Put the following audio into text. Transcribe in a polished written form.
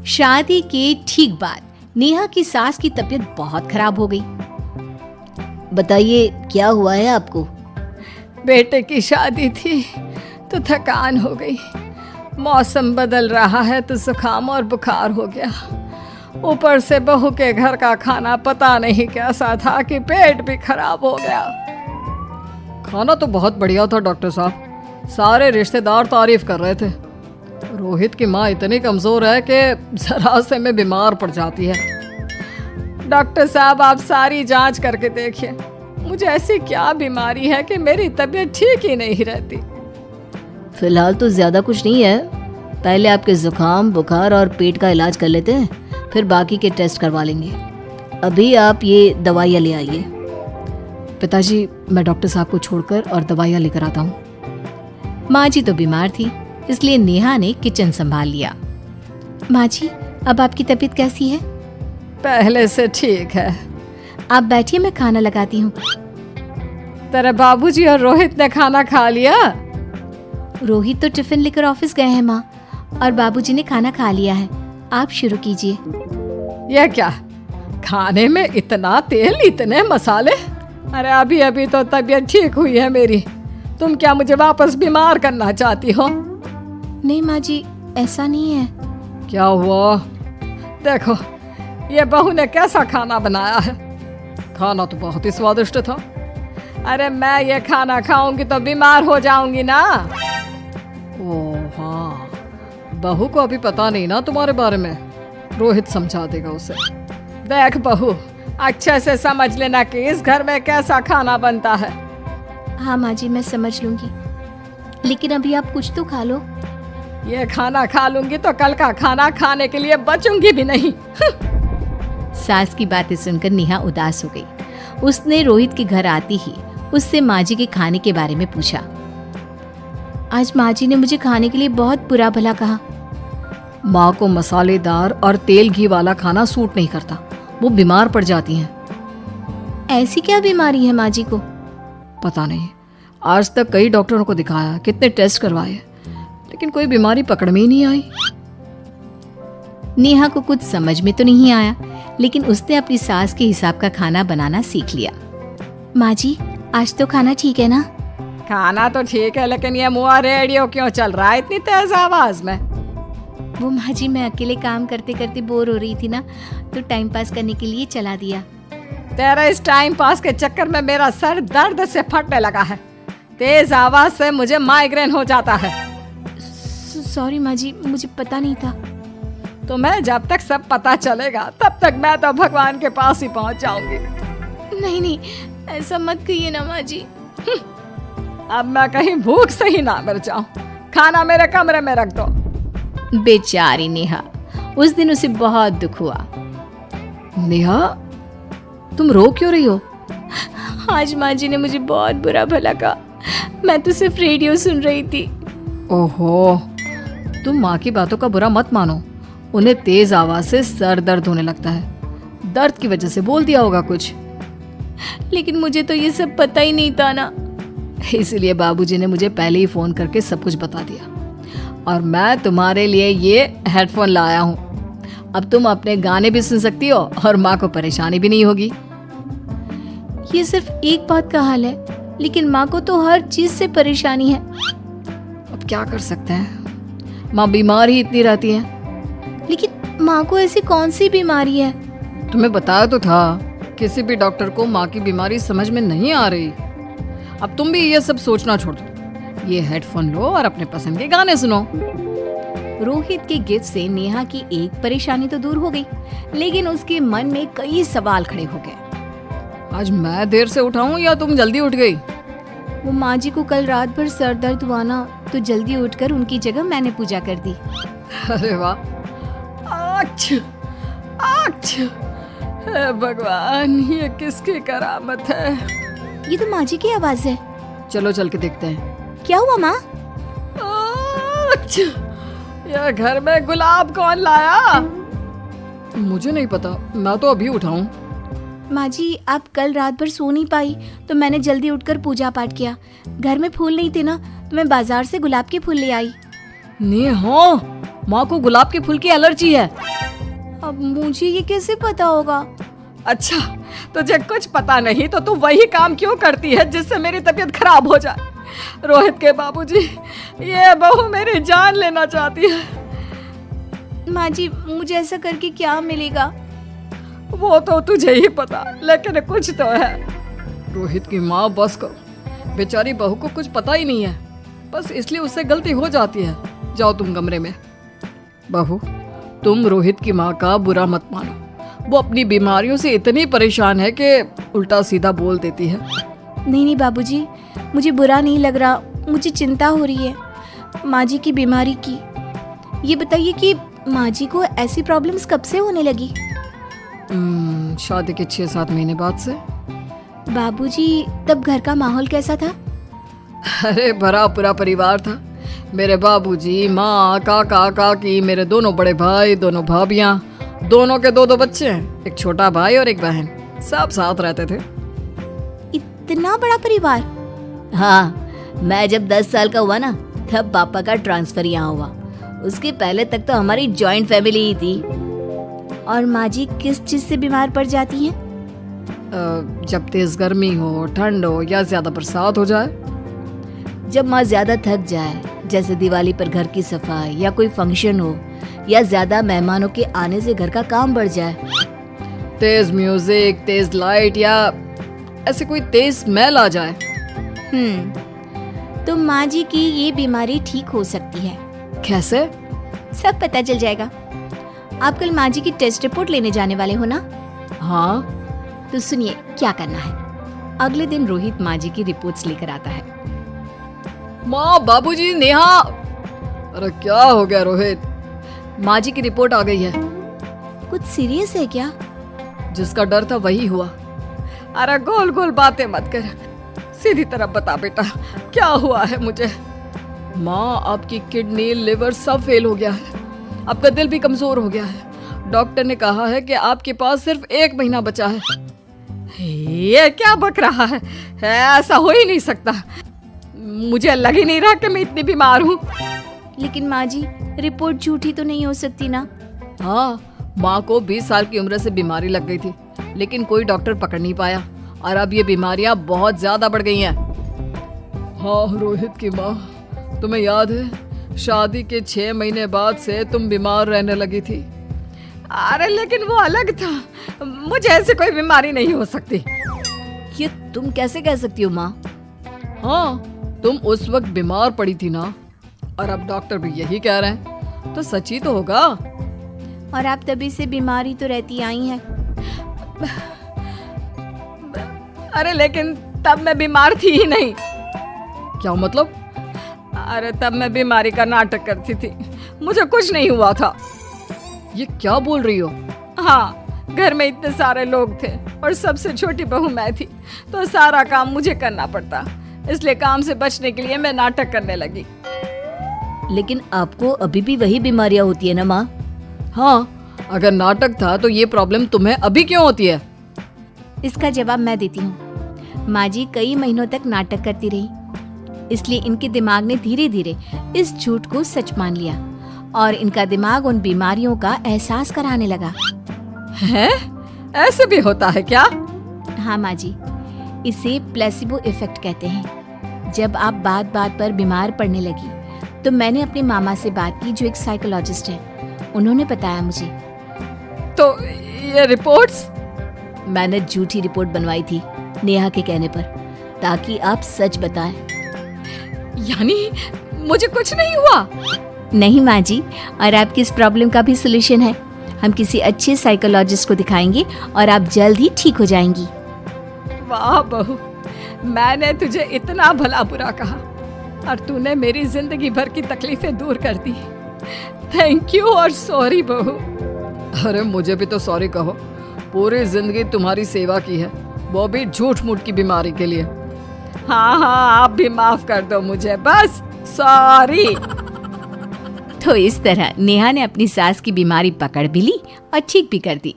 शादी के ठीक बाद नेहा की सास की तबीयत बहुत खराब हो गई। बताइए क्या हुआ है आपको? बेटे की शादी थी तो थकान हो गई, मौसम बदल रहा है तो जुकाम और बुखार हो गया। ऊपर से बहू के घर का खाना पता नहीं कैसा था कि पेट भी खराब हो गया। खाना तो बहुत बढ़िया था डॉक्टर साहब, सारे रिश्तेदार तारीफ कर रहे थे। रोहित की माँ इतनी कमज़ोर है कि जरा से में बीमार पड़ जाती है। डॉक्टर साहब आप सारी जांच करके देखिए, मुझे ऐसी क्या बीमारी है कि मेरी तबीयत ठीक ही नहीं रहती। फिलहाल तो ज़्यादा कुछ नहीं है, पहले आपके जुकाम बुखार और पेट का इलाज कर लेते हैं, फिर बाकी के टेस्ट करवा लेंगे। अभी आप ये दवाइयाँ ले आइए। पिताजी मैं डॉक्टर साहब को छोड़कर और दवाइयाँ लेकर आता हूँ। माँ जी तो बीमार थी, इसलिए नेहा ने किचन संभाल लिया। माँ जी अब आपकी तबीयत कैसी है? पहले से ठीक है। आप बैठिए, मैं खाना लगाती हूँ। तेरे बाबूजी और रोहित ने खाना खा लिया? रोहित तो टिफिन लेकर ऑफिस गए हैं माँ, और बाबूजी ने खाना खा लिया है। आप शुरू कीजिए। यह क्या, खाने में इतना तेल इतने मसाले? अरे अभी अभी तो तबीयत ठीक हुई है मेरी, तुम क्या मुझे वापस बीमार करना चाहती हो? नहीं माँ जी, ऐसा नहीं है। क्या हुआ? देखो ये बहू ने कैसा खाना बनाया है, खाना तो बहुत ही स्वादिष्ट था। अरे मैं ये खाना खाऊंगी तो बीमार हो जाऊंगी ना। ओह हाँ, बहू को अभी पता नहीं ना तुम्हारे बारे में, रोहित समझा देगा उसे। देख बहू, अच्छे से समझ लेना कि इस घर में कैसा खाना बनता है। हाँ माँ जी, मैं समझ लूंगी, लेकिन अभी आप कुछ तो खा लो। ये खाना खा लूंगी तो कल का खाना खाने के लिए बचूंगी भी नहीं। सास की बातें सुनकर नेहा उदास हो गई। उसने रोहित के घर आती ही उससे माँ जी के खाने के बारे में पूछा। आज माँ जी ने मुझे खाने के लिए बहुत बुरा भला कहा। माँ को मसालेदार और तेल घी वाला खाना सूट नहीं करता, वो बीमार पड़ जाती हैं। ऐसी क्या बीमारी है माँ जी को? पता नहीं, आज तक कई डॉक्टरों को दिखाया, कितने टेस्ट करवाए, लेकिन कोई बीमारी पकड़ में ही नहीं आई। नेहा को कुछ समझ में तो नहीं आया, लेकिन उसने अपनी सास के हिसाब का खाना बनाना सीख लिया। माँ जी आज तो खाना ठीक है ना? खाना तो ठीक है, लेकिन ये मुआ रेडियो क्यों चल रहा है इतनी तेज आवाज में? वो माँ जी मैं अकेले काम करते करते बोर हो रही थी ना, तो टाइम पास करने के लिए चला दिया। तेरा इस टाइम पास के चक्कर में मेरा सर दर्द से फटने लगा है, तेज आवाज से मुझे माइग्रेन हो जाता है। सॉरी माँ जी, मुझे पता नहीं था। तुम्हें जब तक सब पता चलेगा तब तक मैं तो भगवान के पास ही पहुंच जाऊंगी। नहीं नहीं, ऐसा मत कहिए ना माँ जी। अब मैं कहीं भूख से ही ना मर जाऊं, खाना मेरे कमरे में रख दो। बेचारी नेहा, उस दिन उसे बहुत दुख हुआ। नेहा तुम रो क्यों रही हो? आज माँ जी ने मुझे बहुत बुरा भला कहा, मैं तो सिर्फ रेडियो सुन रही थी। ओहो, तुम माँ की बातों का बुरा मत मानो, उन्हें तेज आवाज से सर दर्द होने लगता है, दर्द की वजह से बोल दिया होगा कुछ। लेकिन मुझे तो ये सब पता ही नहीं था ना, इसलिए बाबूजी ने मुझे पहले ही फोन करके सब कुछ बता दिया, और मैं तुम्हारे लिए ये हेडफोन लाया हूँ। अब तुम अपने गाने भी सुन सकती हो और माँ को परेशानी भी नहीं होगी। ये सिर्फ एक बात का हाल है, लेकिन माँ को तो हर चीज से परेशानी है। अब क्या कर सकते हैं, माँ बीमार ही इतनी रहती है। लेकिन माँ को ऐसी कौन सी बीमारी है? तुम्हें बताया तो था, किसी भी डॉक्टर को माँ की बीमारी समझ में नहीं आ रही। अब तुम भी ये सब सोचना छोड़ दो, ये हेडफोन लो और अपने पसंद के गाने सुनो। रोहित के गिफ्ट से नेहा की एक परेशानी तो दूर हो गई, लेकिन उसके मन में कई सवाल खड़े हो गए। आज मैं देर से उठा हूँ या तुम जल्दी उठ गई? वो माँ जी को कल रात भर सर दर्द हुआ ना, तो जल्दी उठकर उनकी जगह मैंने पूजा कर दी। अरे वाह, अच्छा अच्छा, हे भगवान, ये किसकी करामत है? ये तो माँ जी की आवाज है। चलो चल के देखते हैं। क्या हुआ माँ? अच्छा, यह घर में गुलाब कौन लाया? मुझे नहीं पता, मैं तो अभी उठा हूँ। माँ जी आप कल रात भर सो नहीं पाई, तो मैंने जल्दी उठकर पूजा पाठ किया। घर में फूल नहीं थे ना, तो मैं बाजार से गुलाब के फूल ले आई। नेहा, माँ को गुलाब के फूल की एलर्जी है। अब मुझे ये कैसे पता होगा? अच्छा, तुझे कुछ पता नहीं तो तू वही काम क्यों करती है जिससे मेरी तबीयत खराब हो जाए? रोहित के बाबूजी, ये बहू मेरी जान लेना चाहती है। माँ जी, मुझे ऐसा करके क्या मिलेगा? वो तो तुझे ही पता, लेकिन कुछ तो है। रोहित की माँ बस करो, बेचारी बहू को कुछ पता ही नहीं है, बस इसलिए उससे गलती हो जाती है। जाओ तुम कमरे में। बहू, तुम रोहित की माँ का बुरा मत मानो, वो अपनी बीमारियों से इतनी परेशान है कि उल्टा सीधा बोल देती है। नहीं नहीं बाबूजी, मुझे बुरा नहीं लग रहा, मुझे चिंता हो रही है माँ जी की बीमारी की। ये बताइए कि माँ जी को ऐसी प्रॉब्लम्स कब से होने लगी? शादी के 6-7 महीने बाद से। बाबूजी, तब घर का माहौल कैसा था? अरे भरा पूरा परिवार था। मेरे बाबूजी, माँ, काका, काकी, मेरे दोनों बड़े भाई, दोनों भाभियाँ, दोनों के 2-2 बच्चे हैं, एक छोटा भाई और एक बहन, सब साथ रहते थे। इतना बड़ा परिवार? हाँ, मैं जब 10 साल का हुआ ना, तब पापा का ट्रांसफर यहाँ हुआ। उसके पहले तक तो हमारी जॉइंट फैमिली ही थी। और माँ जी किस चीज से बीमार पड़ जाती हैं? जब तेज गर्मी हो, ठंड हो या ज्यादा बरसात हो जाए। जब माँ ज्यादा थक जाए, जैसे दिवाली पर घर की सफाई या कोई फंक्शन हो, या ज्यादा मेहमानों के आने से घर का काम बढ़ जाए। तेज म्यूजिक, तेज लाइट या ऐसे कोई तेज स्मेल आ जाए। तो माँ जी की ये बीमारी ठीक हो सकती है। कैसे? सब पता चल जाएगा। आप कल माँ जी की टेस्ट रिपोर्ट लेने जाने वाले हो ना? हाँ। तो सुनिए क्या करना है। अगले दिन रोहित माँ जी की रिपोर्ट्स लेकर आता है। माँ, बाबूजी, नेहा। अरे क्या हो गया रोहित? माँ जी की रिपोर्ट आ गई है। कुछ सीरियस है क्या? जिसका डर था वही हुआ। अरे गोल गोल बातें मत कर, सीधी तरफ बता बेटा, क्या हुआ है मुझे? माँ, आपकी किडनी, लिवर सब फेल हो गया है, आपका दिल भी कमजोर हो गया है। डॉक्टर ने कहा है कि आपके पास सिर्फ 1 महीना बचा है। ये क्या बक रहा है? ऐसा हो ही नहीं सकता। मुझे लग ही नहीं रहा कि मैं इतनी बीमार हूँ। लेकिन माँ जी, रिपोर्ट झूठी तो नहीं हो सकती ना? हाँ, माँ को 20 साल की उम्र से बीमारी लग गई थी, लेकिन कोई डॉक्टर पकड़ नहीं पाया और अब ये बीमारियां बहुत ज्यादा बढ़ गई हैं। हाँ रोहित की माँ, तुम्हें याद है शादी के 6 महीने बाद से तुम बीमार रहने लगी थी। अरे लेकिन वो अलग था, मुझे ऐसी कोई बीमारी नहीं हो सकती। ये तुम कैसे कह सकती हो माँ? हाँ, तुम उस वक्त बीमार पड़ी थी ना, और अब डॉक्टर भी यही कह रहे हैं, तो सच ही तो होगा। और आप तभी से बीमारी तो रहती आई हैं। अरे लेकिन तब मैं बीमार थी ही नहीं। क्या मतलब? अरे तब मैं बीमारी का नाटक करती थी, मुझे कुछ नहीं हुआ था। ये क्या बोल रही हो? हाँ, घर में इतने सारे लोग थे और सबसे छोटी बहू मैं थी, तो सारा काम मुझे करना पड़ता, इसलिए काम से बचने के लिए मैं नाटक करने लगी। लेकिन आपको अभी भी वही बीमारियां होती है ना माँ? हाँ, अगर नाटक था तो ये प्रॉब्लम तुम्हें अभी क्यों होती है? इसका जवाब मैं देती हूँ। माँ जी कई महीनों तक नाटक करती रही, इसलिए इनके दिमाग ने धीरे धीरे इस झूठ को सच मान लिया और इनका दिमाग उन बीमारियों का एहसास कराने लगा। हैं? ऐसे भी होता है क्या? हाँ माँ जी, इसे प्लेसिबो इफेक्ट कहते हैं। जब आप बात बात पर बीमार पड़ने लगी तो मैंने अपने मामा से बात की जो एक साइकोलॉजिस्ट है। उन्होंने बताया मुझे। तो ये रिपोर्ट्स? मैंने झूठी रिपोर्ट बनवाई थी नेहा के कहने पर, ताकि आप सच बताएं। यानी मुझे कुछ नहीं हुआ? नहीं माँ जी, और आपकी इस प्रॉब्लम का भी सोल्यूशन है। हम किसी अच्छे साइकोलॉजिस्ट को दिखाएंगे और आप जल्द ही ठीक हो जाएंगी। वाह बहू, मैंने तुझे इतना भला बुरा कहा और तूने मेरी जिंदगी भर की तकलीफें दूर कर दी। थैंक यू और सॉरी बहू। अरे मुझे भी तो सॉरी कहो, पूरी जिंदगी तुम्हारी सेवा की है, वो भी झूठ मूठ की बीमारी के लिए। हाँ हाँ, आप भी माफ कर दो मुझे, बस सॉरी। तो इस तरह नेहा ने अपनी सास की बीमारी पकड़ भी ली और ठीक भी कर दी।